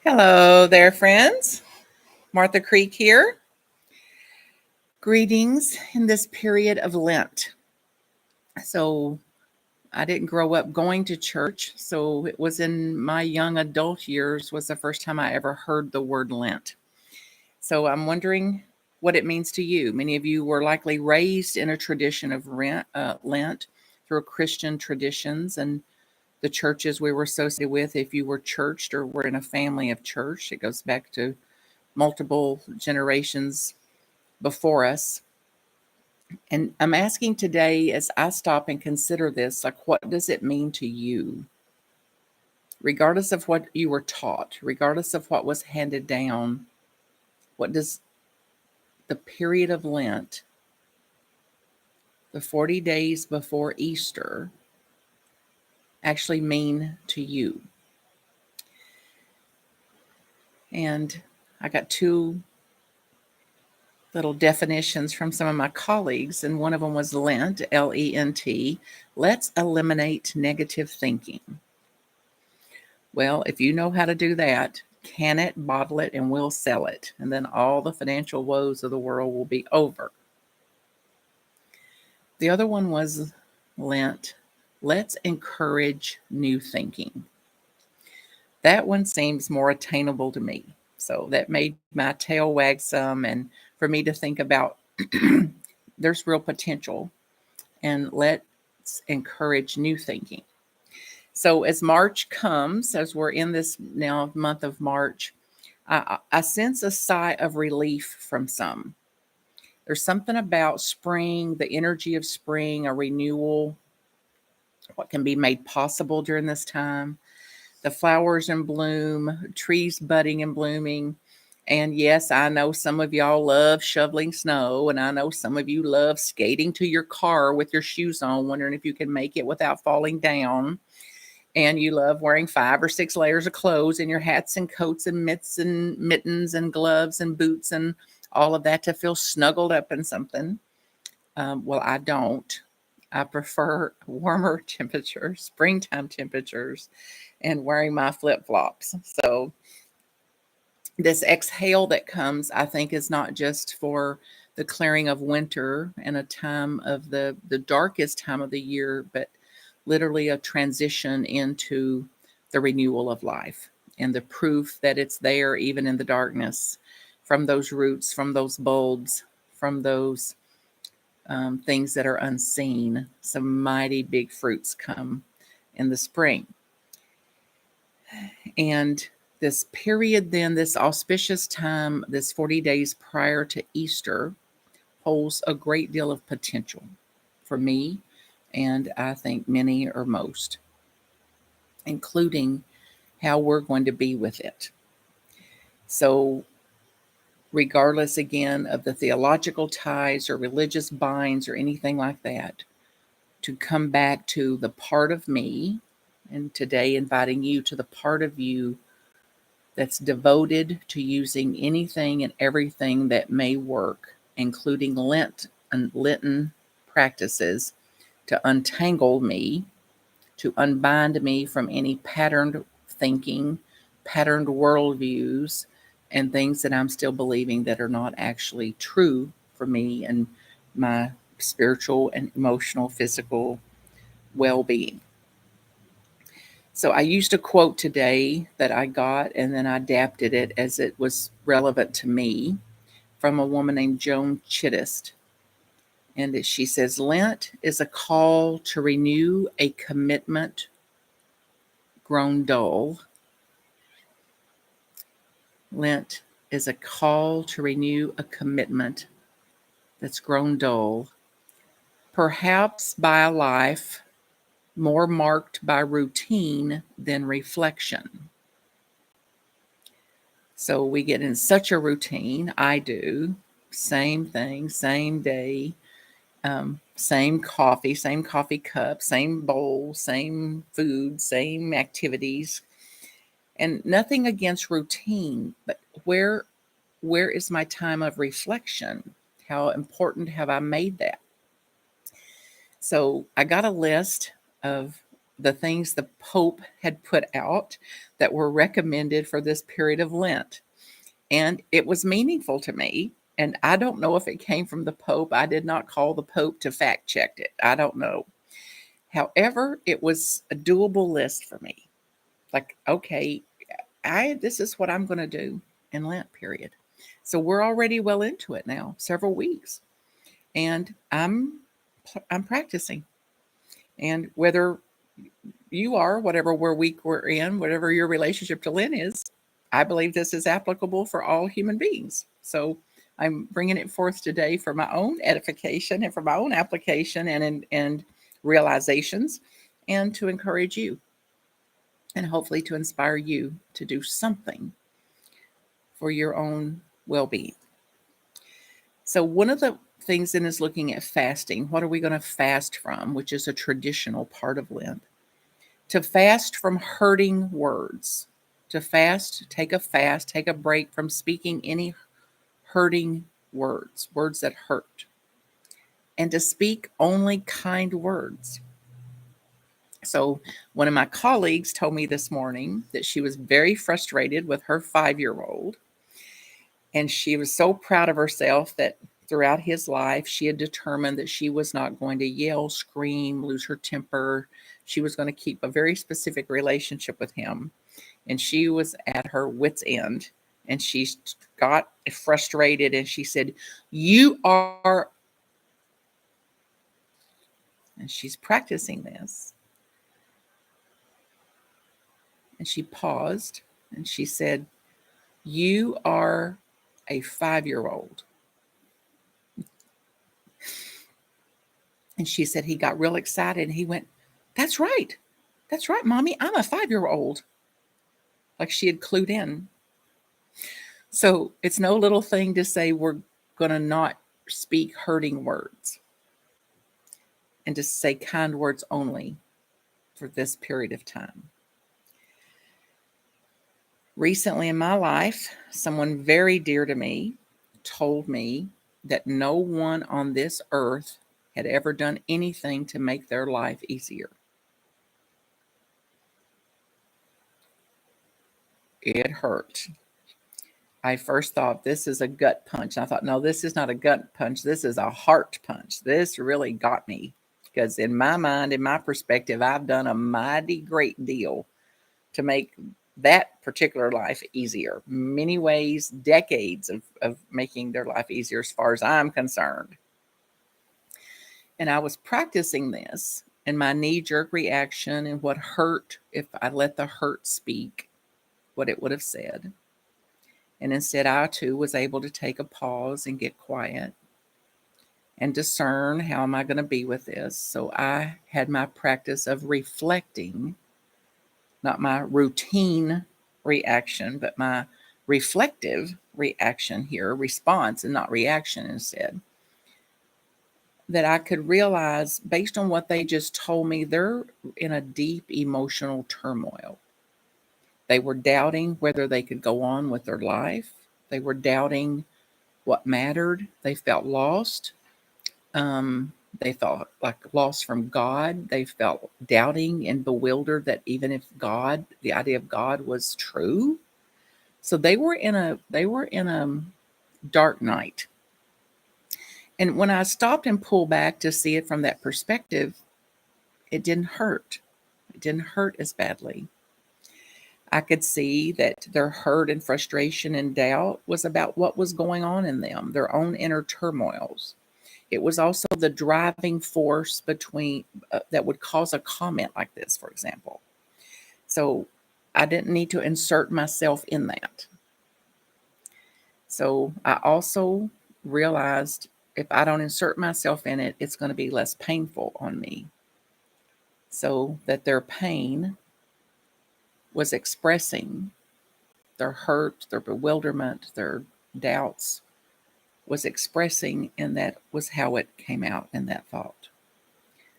Hello there, friends. Martha Creek here. Greetings in this period of Lent. So, I didn't grow up going to church, so it was in my young adult years was the first time I ever heard the word Lent. So, I'm wondering what it means to you. Many of you were likely raised in a tradition of Lent through Christian traditions and the churches we were associated with. If you were churched or were in a family of church, it goes back to multiple generations before us. And I'm asking today as I stop and consider this, like, what does it mean to you? Regardless of what you were taught, regardless of what was handed down, what does the period of Lent, the 40 days before Easter, actually mean to you? And I got two little definitions from some of my colleagues, and one of them was Lent, Lent. Let's eliminate negative thinking. Well, if you know how to do that, can it, bottle it, and we'll sell it. And then all the financial woes of the world will be over. The other one was Lent. Let's encourage new thinking. That one seems more attainable to me. So that made my tail wag some, and for me to think about there's real potential, and let's encourage new thinking. So as March comes, as we're in this now month of March, I sense a sigh of relief from some. There's something about spring, the energy of spring, a renewal, what can be made possible during this time. The flowers in bloom, trees budding and blooming. And yes, I know some of y'all love shoveling snow, and I know some of you love skating to your car with your shoes on, wondering if you can make it without falling down. And you love wearing 5 or 6 layers of clothes and your hats and coats and mitts and mittens and gloves and boots and all of that to feel snuggled up in something. Well, I don't. I prefer warmer temperatures, springtime temperatures, and wearing my flip-flops. So this exhale that comes, I think, is not just for the clearing of winter and a time of the darkest time of the year, but literally a transition into the renewal of life and the proof that it's there even in the darkness, from those roots, from those bulbs, from those things that are unseen. Some mighty big fruits come in the spring. And this period, then, this auspicious time, this 40 days prior to Easter, holds a great deal of potential for me, and I think many or most, including how we're going to be with it. So, regardless again of the theological ties or religious binds or anything like that, to come back to the part of me, and today inviting you to the part of you that's devoted to using anything and everything that may work, including Lent and Lenten practices, to untangle me, to unbind me from any patterned thinking, patterned worldviews, and things that I'm still believing that are not actually true for me and my spiritual and emotional, physical well being. So I used a quote today that I got, and then I adapted it as it was relevant to me, from a woman named Joan Chittist. And she says, Lent is a call to renew a commitment grown dull. Lent is a call to renew a commitment that's grown dull, perhaps by a life more marked by routine than reflection. So we get in such a routine. I do. Same thing, same day, same coffee cup, same bowl, same food, same activities. And nothing against routine, but where is my time of reflection? How important have I made that? So I got a list of the things the Pope had put out that were recommended for this period of Lent. And it was meaningful to me. And I don't know if it came from the Pope. I did not call the Pope to fact check it. I don't know. However, it was a doable list for me. Like, okay, this is what I'm going to do in Lent period. So we're already well into it now, several weeks, and I'm practicing. And whether you are, whatever week we're in, whatever your relationship to Lent is, I believe this is applicable for all human beings. So I'm bringing it forth today for my own edification and for my own application and realizations, and to encourage you and hopefully to inspire you to do something for your own well-being. So one of the things then is looking at fasting. What are we going to fast from, which is a traditional part of Lent? To fast from hurting words. To fast, take a break from speaking any hurting words, words that hurt. And to speak only kind words. So one of my colleagues told me this morning that she was very frustrated with her 5-year-old. And she was so proud of herself that throughout his life, she had determined that she was not going to yell, scream, lose her temper. She was going to keep a very specific relationship with him. And she was at her wit's end. And she got frustrated and she said, "You are," and she's practicing this. And she paused and she said, "You are a 5-year-old." And she said he got real excited and he went, "That's right. That's right, Mommy. I'm a 5-year-old." Like she had clued in. So it's no little thing to say we're going to not speak hurting words and to say kind words only for this period of time. Recently in my life, someone very dear to me told me that no one on this earth had ever done anything to make their life easier. It hurt. I first thought this is a gut punch. I thought, no, this is not a gut punch. This is a heart punch. This really got me because in my mind, in my perspective, I've done a mighty great deal to make that particular life easier. Many ways, decades of making their life easier as far as I'm concerned. And I was practicing this, and my knee-jerk reaction and what hurt, if I let the hurt speak, what it would have said. And instead, I too was able to take a pause and get quiet and discern, how am I going to be with this? So I had my practice of reflecting, not my routine reaction, but my reflective reaction here, response and not reaction instead. That I could realize based on what they just told me, they're in a deep emotional turmoil. They were doubting whether they could go on with their life. They were doubting what mattered. They felt lost. They felt like lost from God. They felt doubting and bewildered that even if God, the idea of God was true. So they were in a dark night. And when I stopped and pulled back to see it from that perspective, it didn't hurt. It didn't hurt as badly. I could see that their hurt and frustration and doubt was about what was going on in them, their own inner turmoils. It was also the driving force between that would cause a comment like this, for example. So I didn't need to insert myself in that. So I also realized if I don't insert myself in it, it's going to be less painful on me. So that their pain was expressing their hurt, their bewilderment, their doubts was expressing, and that was how it came out in that thought.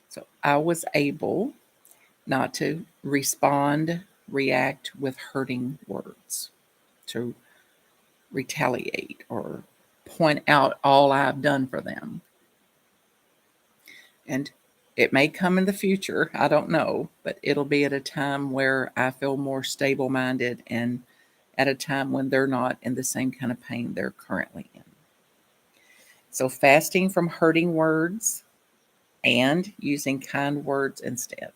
So I was able not to respond, react with hurting words, to retaliate or point out all I've done for them. And It may come in the future, I don't know, but it'll be at a time where I feel more stable minded and at a time when they're not in the same kind of pain they're currently in. So, fasting from hurting words and using kind words instead.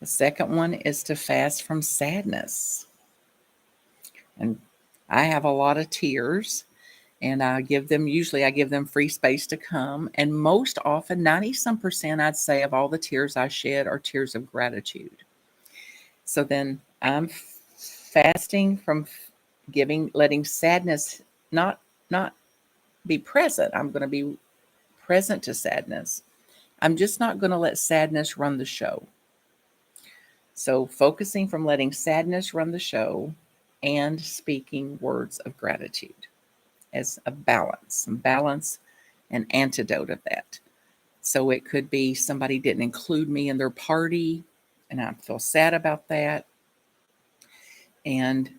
The second one is to fast from sadness. And I have a lot of tears, and I give them free space to come. And most often, 90 some percent, I'd say, of all the tears I shed are tears of gratitude. So then I'm fasting from letting sadness not be present. I'm going to be present to sadness. I'm just not going to let sadness run the show. So focusing from letting sadness run the show and speaking words of gratitude as a balance, an antidote of that. So it could be somebody didn't include me in their party, and I feel sad about that. And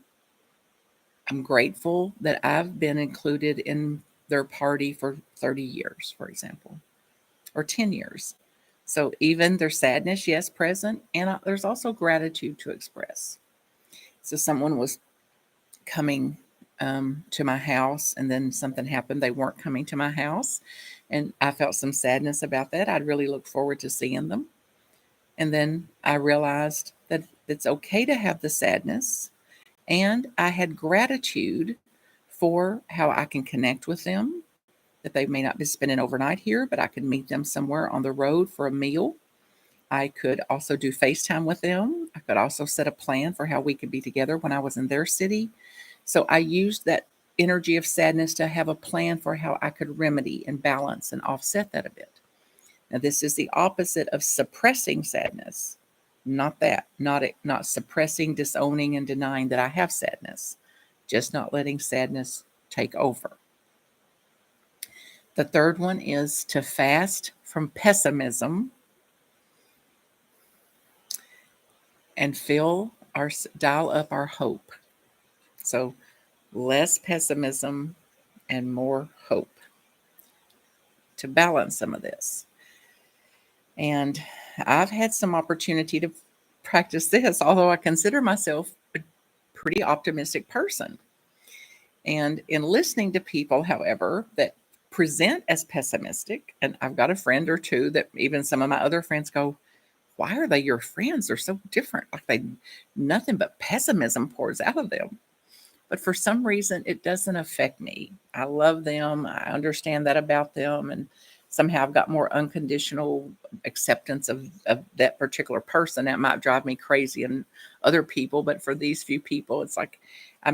I'm grateful that I've been included in their party for 30 years, for example, or 10 years. So even their sadness, yes, present, and there's also gratitude to express. So someone was coming to my house, and then something happened. They weren't coming to my house, and I felt some sadness about that. I'd really look forward to seeing them. And then I realized that it's okay to have the sadness, and I had gratitude for how I can connect with them, that they may not be spending overnight here, but I could meet them somewhere on the road for a meal. I could also do FaceTime with them. I could also set a plan for how we could be together when I was in their city. So I used that energy of sadness to have a plan for how I could remedy and balance and offset that a bit. Now, this is the opposite of suppressing sadness. Not that, not suppressing, disowning, and denying that I have sadness, just not letting sadness take over. The third one is to fast from pessimism and dial up our hope. So less pessimism and more hope to balance some of this. And I've had some opportunity to practice this, although I consider myself a pretty optimistic person. And in listening to people, however, that present as pessimistic, and I've got a friend or two that even some of my other friends go, why are they your friends? They're so different. Like nothing but pessimism pours out of them. But for some reason, it doesn't affect me. I love them. I understand that about them. And somehow I've got more unconditional acceptance of that particular person. That might drive me crazy and other people. But for these few people, it's like I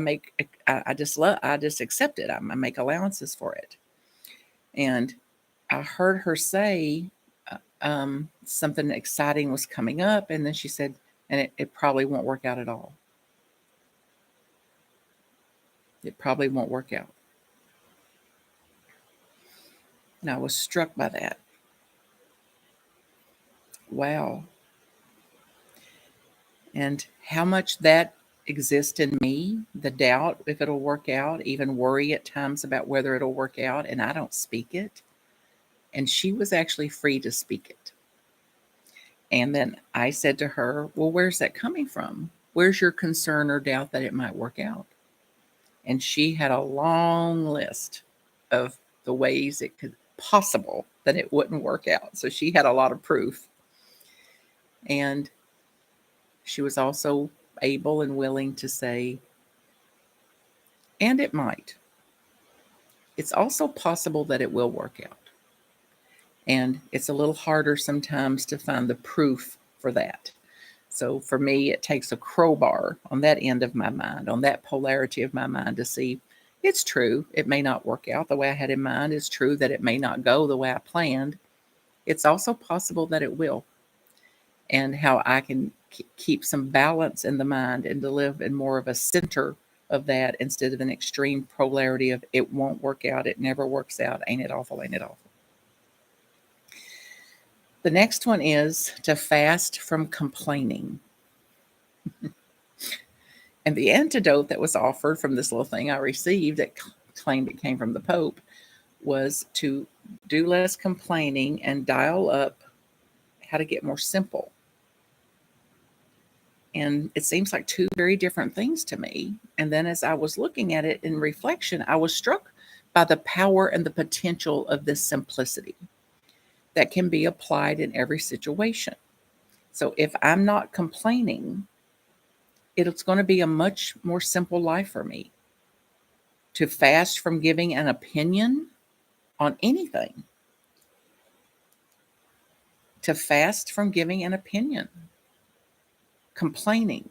just accept it. I make allowances for it. And I heard her say something exciting was coming up. And then she said, and it probably won't work out at all. It probably won't work out. And I was struck by that. Wow. And how much that exists in me, the doubt if it'll work out, even worry at times about whether it'll work out, and I don't speak it. And she was actually free to speak it. And then I said to her, well, where's that coming from? Where's your concern or doubt that it might work out? And she had a long list of the ways it could possible that it wouldn't work out. So she had a lot of proof. And she was also able and willing to say, and it might. It's also possible that it will work out. And it's a little harder sometimes to find the proof for that. So for me, it takes a crowbar on that end of my mind, on that polarity of my mind to see it's true. It may not work out the way I had in mind. It's true that it may not go the way I planned. It's also possible that it will. And how I can keep some balance in the mind and to live in more of a center of that instead of an extreme polarity of it won't work out. It never works out. Ain't it awful? Ain't it awful? The next one is to fast from complaining. And the antidote that was offered from this little thing I received that claimed it came from the Pope was to do less complaining and dial up how to get more simple. And it seems like two very different things to me. And then as I was looking at it in reflection, I was struck by the power and the potential of this simplicity that can be applied in every situation. So if I'm not complaining, it's going to be a much more simple life for me. To fast from giving an opinion on anything, to fast from giving an opinion, complaining,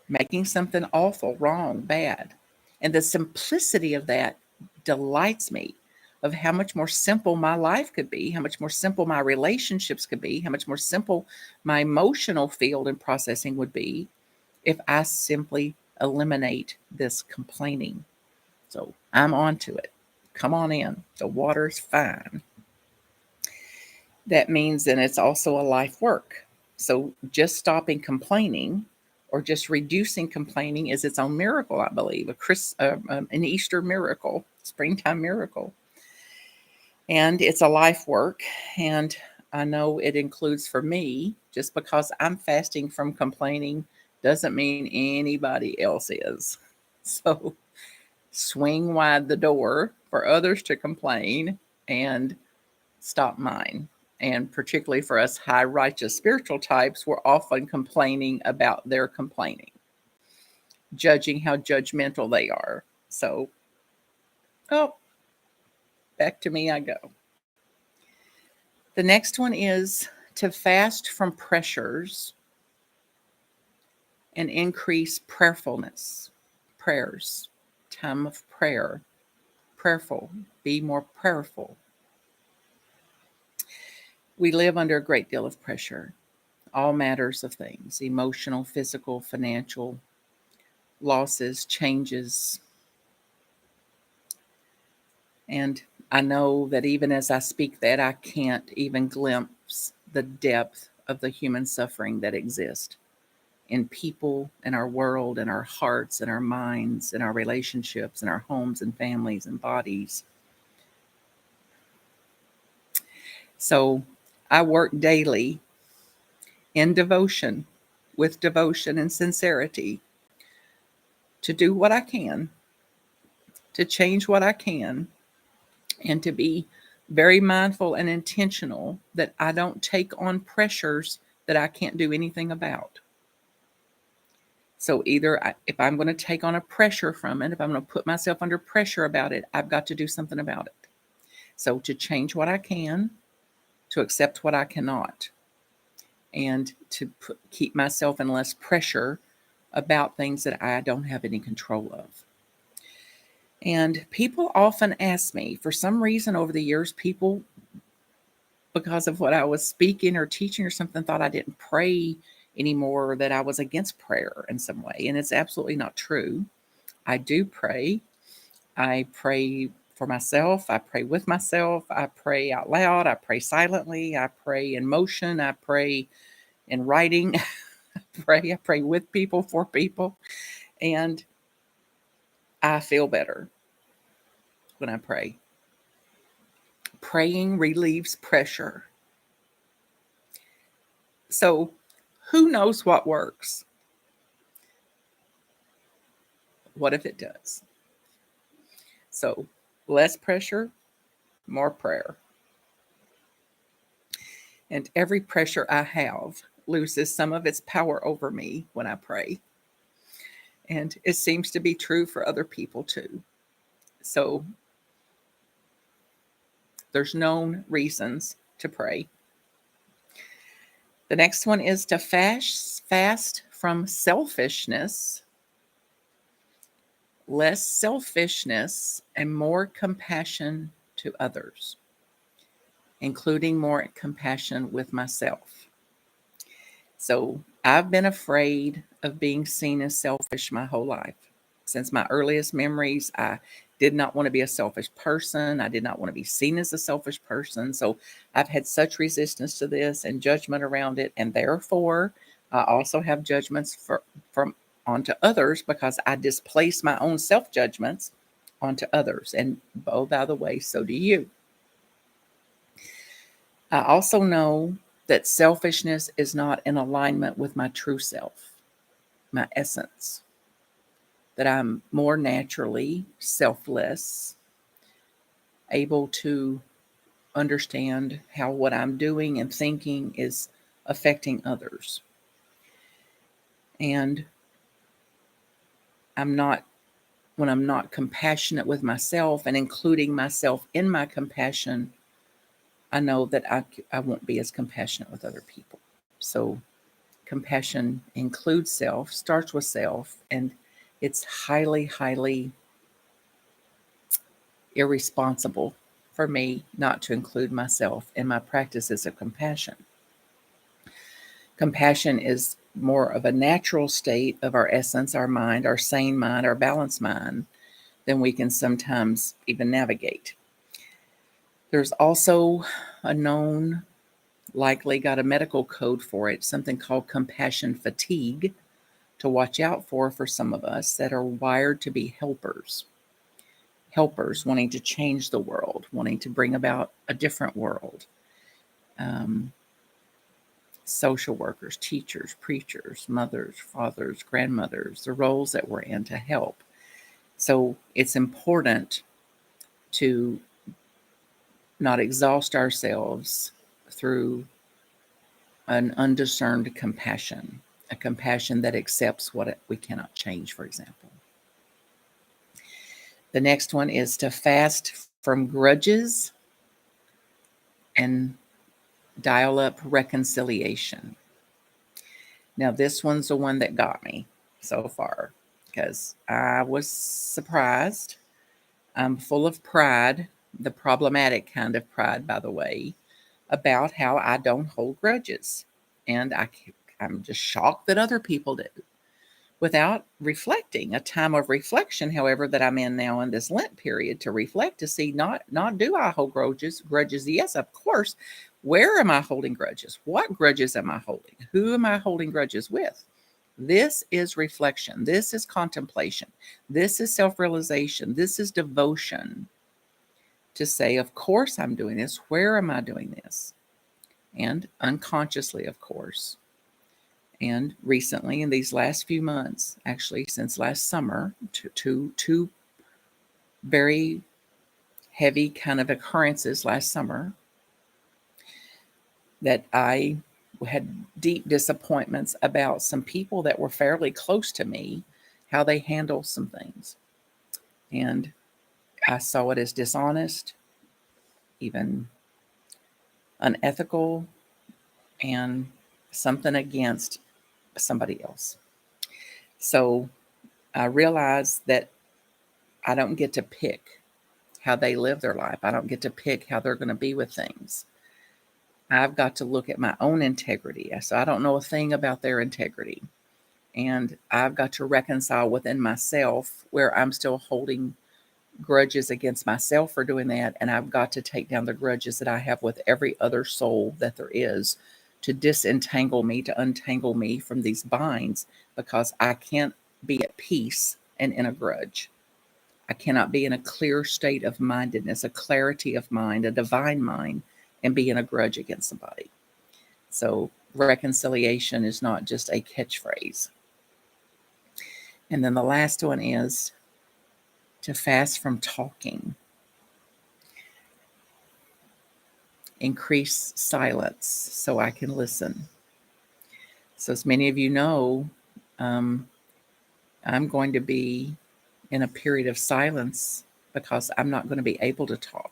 making something awful, wrong, bad. And the simplicity of that delights me, of how much more simple my life could be, how much more simple my relationships could be, how much more simple my emotional field and processing would be if I simply eliminate this complaining. So I'm on to it. Come on in. The water's fine. That means then it's also a life work. So just stopping complaining or just reducing complaining is its own miracle, I believe, an Easter miracle, springtime miracle. And it's a life work. And I know it includes for me, just because I'm fasting from complaining doesn't mean anybody else is. So swing wide the door for others to complain and stop mine. And particularly for us high righteous spiritual types, we're often complaining about their complaining, judging how judgmental they are. So, oh, back to me I go. The next one is to fast from pressures and increase prayerfulness, prayers, time of prayer, prayerful, be more prayerful. We live under a great deal of pressure, all matters of things, emotional, physical, financial, losses, changes. And I know that even as I speak that, I can't even glimpse the depth of the human suffering that exists in people, in our world, in our hearts, in our minds, in our relationships, in our homes and families and bodies. So I work daily in devotion, with devotion and sincerity, to do what I can, to change what I can, and to be very mindful and intentional that I don't take on pressures that I can't do anything about. So either if I'm going to take on a pressure from it, if I'm going to put myself under pressure about it, I've got to do something about it. So to change what I can, to accept what I cannot, and to keep myself in less pressure about things that I don't have any control of. And people often ask me, for some reason over the years, people, because of what I was speaking or teaching or something, thought I didn't pray anymore, that I was against prayer in some way. And it's absolutely not true. I do pray. I pray for myself. I pray with myself. I pray out loud. I pray silently. I pray in motion. I pray in writing. I pray with people, for people. And I feel better when I pray. Praying relieves pressure. So who knows what works? What if it does? So less pressure, more prayer. And every pressure I have loses some of its power over me when I pray. And it seems to be true for other people too. So there's known reasons to pray. The next one is to fast from selfishness, less selfishness, and more compassion to others, including more compassion with myself. So I've been afraid of being seen as selfish my whole life. Since my earliest memories, I did not want to be a selfish person. I did not want to be seen as a selfish person. So I've had such resistance to this and judgment around it. And therefore, I also have judgments from onto others, because I displace my own self-judgments onto others. And oh, by the way, so do you. I also know that selfishness is not in alignment with my true self, my essence, that I'm more naturally selfless, able to understand how what I'm doing and thinking is affecting others. And I'm not, when I'm not compassionate with myself and including myself in my compassion, I know that I won't be as compassionate with other people. So compassion includes self, starts with self, and it's highly, highly irresponsible for me not to include myself in my practices of compassion. Compassion is more of a natural state of our essence, our mind, our sane mind, our balanced mind, than we can sometimes even navigate. There's also a known, likely got a medical code for it, something called compassion fatigue, to watch out for some of us that are wired to be helpers. Helpers wanting to change the world, wanting to bring about a different world. Um, Social workers, teachers, preachers, mothers, fathers, grandmothers, the roles that we're in to help. So it's important to not exhaust ourselves through an undiscerned compassion, a compassion that accepts what we cannot change, for example. The next one is to fast from grudges and dial up reconciliation. Now, this one's the one that got me so far because I was surprised. I'm full of pride, the problematic kind of pride, by the way, about how I don't hold grudges. And I'm just shocked that other people do. Without reflecting, a time of reflection, however, that I'm in now in this Lent period to reflect to see not do I hold grudges? Yes, of course. Where am I holding grudges? What grudges am I holding? Who am I holding grudges with? This is reflection. This is contemplation. This is self-realization. This is devotion to say, of course I'm doing this. Where am I doing this? And unconsciously, of course. And recently, in these last few months, actually since last summer, two very heavy kind of occurrences last summer that I had deep disappointments about some people that were fairly close to me, how they handle some things. And I saw it as dishonest, even unethical, and something against somebody else. So I realized that I don't get to pick how they live their life. I don't get to pick how they're going to be with things. I've got to look at my own integrity. So I don't know a thing about their integrity. And I've got to reconcile within myself where I'm still holding grudges against myself for doing that. And I've got to take down the grudges that I have with every other soul that there is to disentangle me, to untangle me from these binds, because I can't be at peace and in a grudge. I cannot be in a clear state of mindedness, a clarity of mind, a divine mind, and be in a grudge against somebody. So reconciliation is not just a catchphrase. And then the last one is to fast from talking. Increase silence so I can listen. So as many of you know, I'm going to be in a period of silence because I'm not going to be able to talk.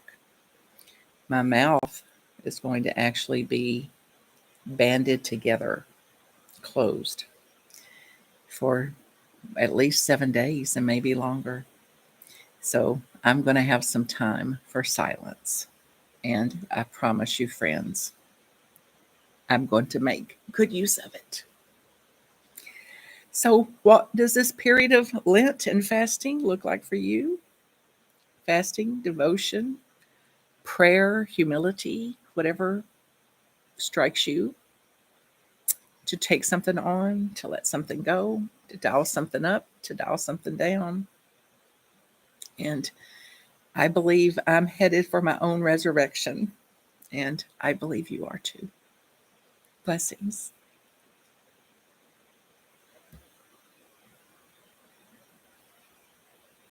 My mouth is going to actually be banded together, closed, for at least 7 days and maybe longer. So I'm going to have some time for silence. And I promise you, friends, I'm going to make good use of it. So, what does this period of Lent and fasting look like for you? Fasting, devotion, prayer, humility, whatever strikes you, to take something on, to let something go, to dial something up, to dial something down. And I believe I'm headed for my own resurrection, and I believe you are too. Blessings.